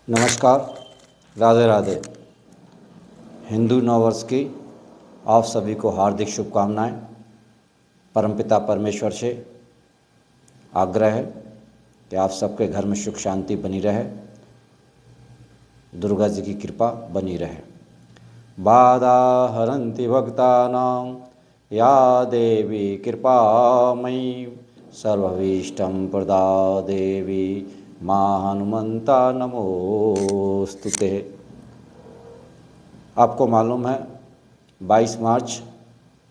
नमस्कार, राधे राधे। हिंदू नववर्ष की आप सभी को हार्दिक शुभकामनाएं। परमपिता परमेश्वर से आग्रह है कि आप सबके घर में सुख शांति बनी रहे, दुर्गा जी की कृपा बनी रहे। बाधा हरन्ति भक्तानां या देवी कृपामयी सर्वभीष्टं प्रदा देवी मां हनुमंता नमोस्तुते। आपको मालूम है 22 मार्च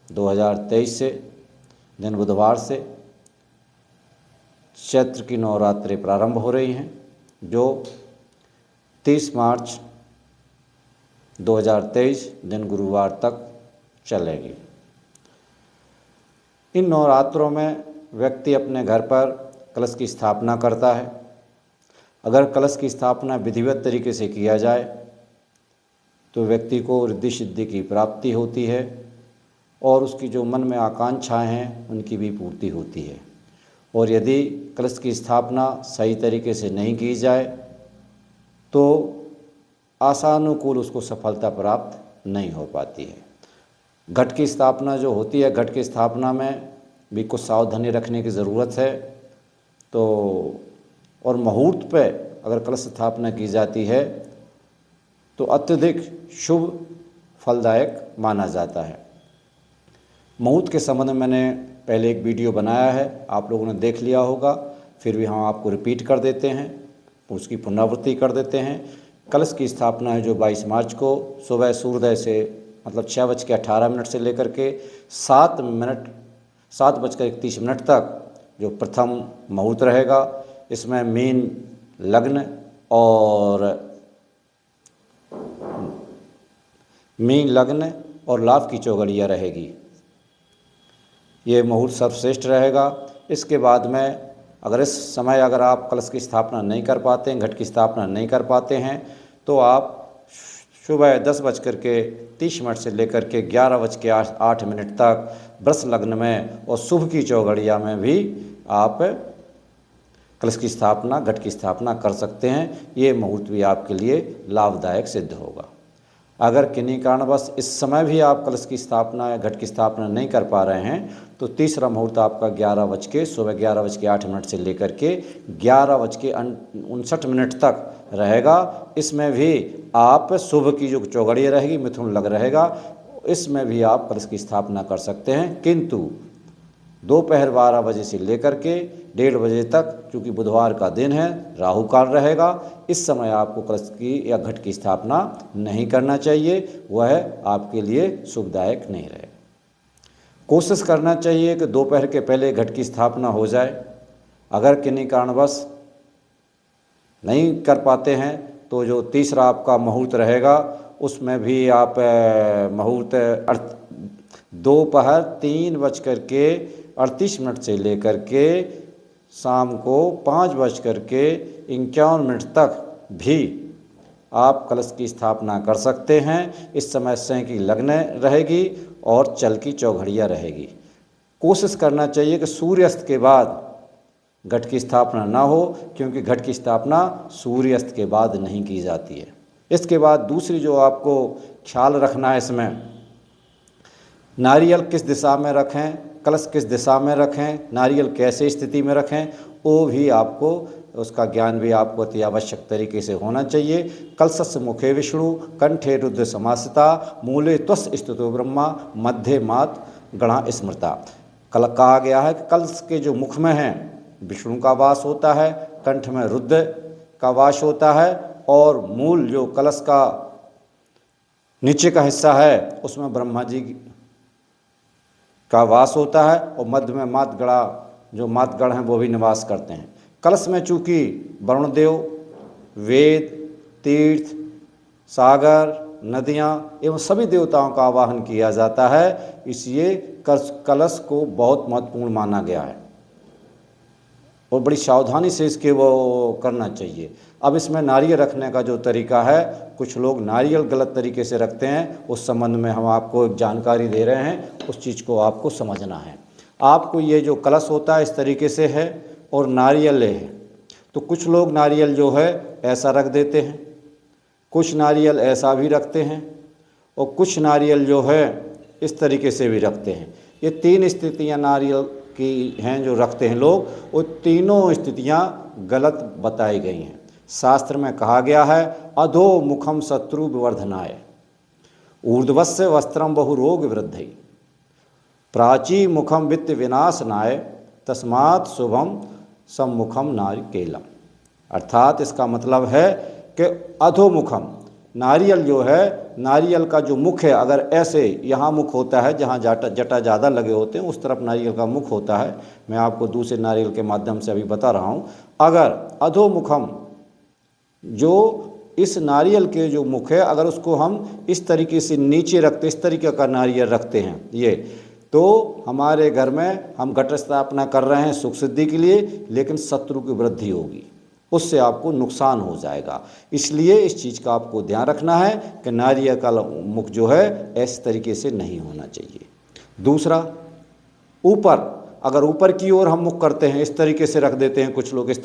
2023 से दिन बुधवार से चैत्र की नवरात्रि प्रारंभ हो रही हैं, जो 30 मार्च 2023 दिन गुरुवार तक चलेगी। इन नवरात्रों में व्यक्ति अपने घर पर कलश की स्थापना करता है। अगर कलश की स्थापना विधिवत तरीके से किया जाए तो व्यक्ति को रिद्धि सिद्धि की प्राप्ति होती है और उसकी जो मन में आकांक्षाएं हैं उनकी भी पूर्ति होती है। और यदि कलश की स्थापना सही तरीके से नहीं की जाए तो आशानुकूल उसको सफलता प्राप्त नहीं हो पाती है। घट की स्थापना जो होती है, घट की स्थापना में भी कुछ सावधानी रखने की ज़रूरत है। तो और मुहूर्त पे अगर कलश स्थापना की जाती है तो अत्यधिक शुभ फलदायक माना जाता है। मुहूर्त के संबंध में मैंने पहले एक वीडियो बनाया है, आप लोगों ने देख लिया होगा, फिर भी हम आपको रिपीट कर देते हैं, उसकी पुनरावृत्ति कर देते हैं। कलश की स्थापना है जो 22 मार्च को सुबह सूर्योदय से मतलब 6:18 से लेकर के 7:31 तक जो प्रथम मुहूर्त रहेगा, इसमें मीन लग्न और लाभ की चौघड़ियाँ रहेगी। ये मुहूर्त सर्वश्रेष्ठ रहेगा। इसके बाद में इस समय आप कलश की स्थापना नहीं कर पाते हैं, घट की स्थापना नहीं कर पाते हैं, तो आप सुबह 10:30 से लेकर के 11:08 तक वृष लग्न में और शुभ की चौघड़िया में भी आप कलश की स्थापना, घट की स्थापना कर सकते हैं। ये मुहूर्त भी आपके लिए लाभदायक सिद्ध होगा। अगर किन्हीं कारणवश इस समय भी आप कलश की स्थापना या घट की स्थापना नहीं कर पा रहे हैं तो तीसरा मुहूर्त आपका सुबह 11:08 से लेकर के 11:59 तक रहेगा। इसमें भी आप शुभ की जो चौघड़िया रहेगी, मिथुन लग्न रहेगा, इसमें भी आप कलश की स्थापना कर सकते हैं। किंतु दोपहर 12 बजे से लेकर के 1:30 बजे तक, क्योंकि बुधवार का दिन है, राहु काल रहेगा, इस समय आपको कलश की या घट की स्थापना नहीं करना चाहिए। वह आपके लिए शुभदायक नहीं रहेगा। कोशिश करना चाहिए कि दोपहर के पहले घट की स्थापना हो जाए। अगर किन्हीं कारणवश नहीं कर पाते हैं तो जो तीसरा आपका मुहूर्त रहेगा उसमें भी आप मुहूर्त दोपहर 3:38 से लेकर के शाम को 5:51 तक भी आप कलश की स्थापना कर सकते हैं। इस समय सह की लग्न रहेगी और चल की चौघड़िया रहेगी। कोशिश करना चाहिए कि सूर्यास्त के बाद घट की स्थापना ना हो, क्योंकि घट की स्थापना सूर्यास्त के बाद नहीं की जाती है। इसके बाद दूसरी जो आपको ख्याल रखना है, इसमें नारियल किस दिशा में रखें, कलश किस दिशा में रखें, नारियल कैसे स्थिति में रखें, वो भी आपको उसका ज्ञान भी आपको अति आवश्यक तरीके से होना चाहिए। कलशस्य मुखे विष्णु कंठे रुद्र समासिता मूले त्वस् स्तुतो ब्रह्मा मध्य मात गणा स्मृता। कल कहा गया है कि कलश के जो मुख में है विष्णु का वास होता है, कंठ में रुद्र का वास होता है और मूल जो कलश का नीचे का हिस्सा है उसमें ब्रह्मा जी का वास होता है और मध्य में मातगणा, जो मातगण हैं वो भी निवास करते हैं। कलश में चूँकि वरुणदेव, वेद, तीर्थ, सागर, नदियाँ एवं सभी देवताओं का आवाहन किया जाता है, इसलिए कलश को बहुत महत्वपूर्ण माना गया है और बड़ी सावधानी से इसके वो करना चाहिए। अब इसमें नारियल रखने का जो तरीका है, कुछ लोग नारियल गलत तरीके से रखते हैं, उस संबंध में हम आपको एक जानकारी दे रहे हैं, उस चीज़ को आपको समझना है। आपको ये जो कलश होता है इस तरीके से है और नारियल है, तो कुछ लोग नारियल जो है ऐसा रख देते हैं, कुछ नारियल ऐसा भी रखते हैं और कुछ नारियल जो है इस तरीके से भी रखते हैं। ये 3 स्थितियां नारियल की हैं जो रखते हैं लोग, वो तीनों स्थितियां गलत बताई गई हैं। शास्त्र में कहा गया है अधो मुखम शत्रु विवर्धनाय, ऊर्ध्वस्य वस्त्रम बहुरोग वृद्धि, प्राची मुखम वित्त विनाशनाय, तस्मात् शुभम सम्मुखम नारिकेलम। अर्थात इसका मतलब है कि अधोमुखम, नारियल जो है, नारियल का जो मुख है, अगर ऐसे यहाँ मुख होता है जहाँ जटा ज़्यादा लगे होते हैं उस तरफ नारियल का मुख होता है। मैं आपको दूसरे नारियल के माध्यम से अभी बता रहा हूँ। अगर अधोमुखम, जो इस नारियल के जो मुख है, अगर उसको हम इस तरीके से नीचे रखते, इस तरीके का नारियल रखते हैं ये, तो हमारे घर में हम घट स्थापना कर रहे हैं सुख सिद्धि के लिए, लेकिन शत्रु की वृद्धि होगी, उससे आपको नुकसान हो जाएगा। इसलिए इस चीज़ का आपको ध्यान रखना है कि नारियल का मुख जो है इस तरीके से नहीं होना चाहिए। दूसरा, ऊपर, अगर ऊपर की ओर हम मुख करते हैं, इस तरीके से रख देते हैं कुछ लोग, इस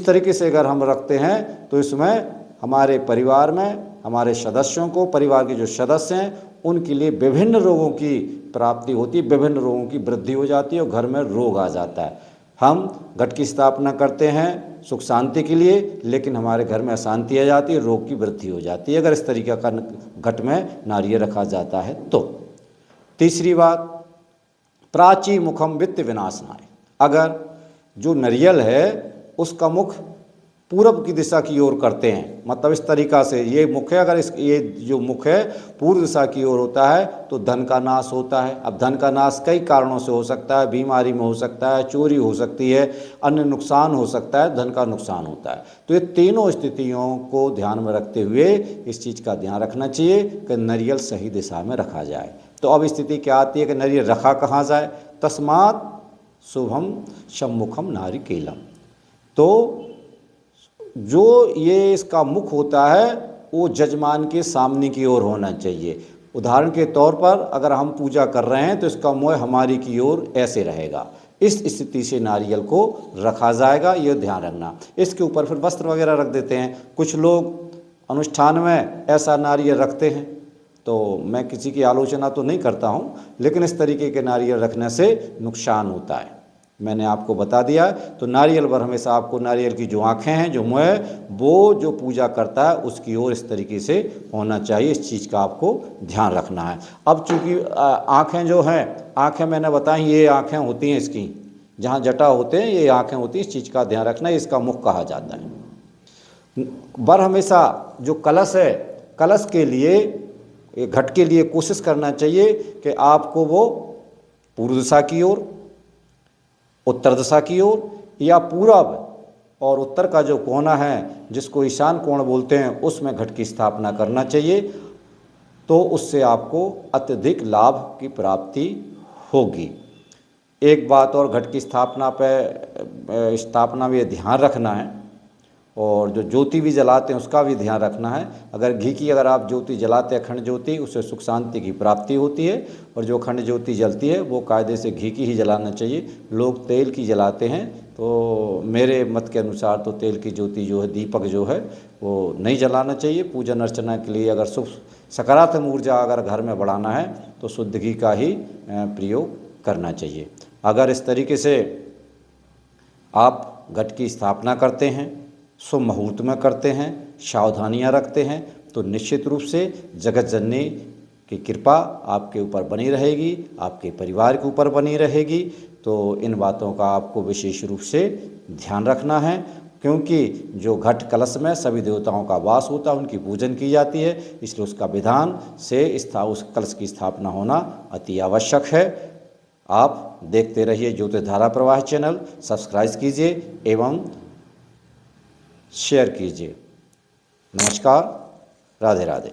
तरीके से अगर हम रखते हैं तो इसमें हमारे परिवार में हमारे सदस्यों को, परिवार के जो सदस्य हैं उनके लिए विभिन्न रोगों की प्राप्ति होती है, विभिन्न रोगों की वृद्धि हो जाती है और घर में रोग आ जाता है। हम घट की स्थापना करते हैं सुख शांति के लिए, लेकिन हमारे घर में अशांति आ जाती है, रोग की वृद्धि हो जाती है अगर इस तरीके का घट में नारियल रखा जाता है तो। तीसरी बात, प्राची मुखम वित्त विनाशनाय, अगर जो नारियल है उसका मुख पूरब की दिशा की ओर करते हैं, मतलब इस तरीक़ा से ये मुख है, अगर ये जो मुख है पूर्व दिशा की ओर होता है तो धन का नाश होता है। अब धन का नाश कई कारणों से हो सकता है, बीमारी में हो सकता है, चोरी हो सकती है, अन्य नुकसान हो सकता है, धन का नुकसान होता है। तो ये तीनों स्थितियों को ध्यान में रखते हुए इस चीज़ का ध्यान रखना चाहिए कि नारियल सही दिशा में रखा जाए। तो अब स्थिति क्या आती है कि नारियल रखा कहाँ जाए, तस्मात् शुभम सम्मुखम नारिकेलम। तो जो ये इसका मुख होता है वो जजमान के सामने की ओर होना चाहिए। उदाहरण के तौर पर अगर हम पूजा कर रहे हैं तो इसका मुँह हमारी की ओर ऐसे रहेगा, इस स्थिति से नारियल को रखा जाएगा, ये ध्यान रखना। इसके ऊपर फिर वस्त्र वगैरह रख देते हैं। कुछ लोग अनुष्ठान में ऐसा नारियल रखते हैं, तो मैं किसी की आलोचना तो नहीं करता हूँ, लेकिन इस तरीके के नारियल रखने से नुकसान होता है, मैंने आपको बता दिया। तो नारियल पर हमेशा आपको नारियल की जो आँखें हैं, जो मुँह है, वो जो पूजा करता है उसकी ओर इस तरीके से होना चाहिए। इस चीज़ का आपको ध्यान रखना है। अब चूँकि आँखें जो हैं, आँखें मैंने बताई ये आँखें होती हैं, इसकी जहाँ जटा होते हैं ये आँखें होती हैं, इस चीज़ का ध्यान रखना है, इसका मुख कहा जाता है। बर हमेशा जो कलश है, कलश के लिए, घट के लिए कोशिश करना चाहिए कि आपको वो पूर्व दिशा की ओर, उत्तर दिशा की ओर या पूरब और उत्तर का जो कोना है जिसको ईशान कोण बोलते हैं उसमें घट की स्थापना करना चाहिए। तो उससे आपको अत्यधिक लाभ की प्राप्ति होगी। एक बात और, घट की स्थापना में ध्यान रखना है, और जो ज्योति भी जलाते हैं उसका भी ध्यान रखना है। अगर घी की अगर आप ज्योति जलाते हैं, अखंड ज्योति, उससे सुख शांति की प्राप्ति होती है, और जो अखंड ज्योति जलती है वो कायदे से घी की ही जलाना चाहिए। लोग तेल की जलाते हैं, तो मेरे मत के अनुसार तो तेल की ज्योति जो है, दीपक जो है, वो नहीं जलाना चाहिए। पूजन अर्चना के लिए अगर शुभ सकारात्मक ऊर्जा अगर घर में बढ़ाना है तो शुद्ध घी का ही प्रयोग करना चाहिए। अगर इस तरीके से आप घट की स्थापना करते हैं, शुभ मुहूर्त में करते हैं, सावधानियां रखते हैं, तो निश्चित रूप से जगत जननी की कृपा आपके ऊपर बनी रहेगी, आपके परिवार के ऊपर बनी रहेगी। तो इन बातों का आपको विशेष रूप से ध्यान रखना है, क्योंकि जो घट कलश में सभी देवताओं का वास होता है, उनकी पूजन की जाती है, इसलिए उसका विधान से उस कलश की स्थापना होना अति आवश्यक है। आप देखते रहिए ज्योतिष धारा प्रवाह चैनल, सब्सक्राइब कीजिए एवं शेयर कीजिए। नमस्कार, राधे राधे।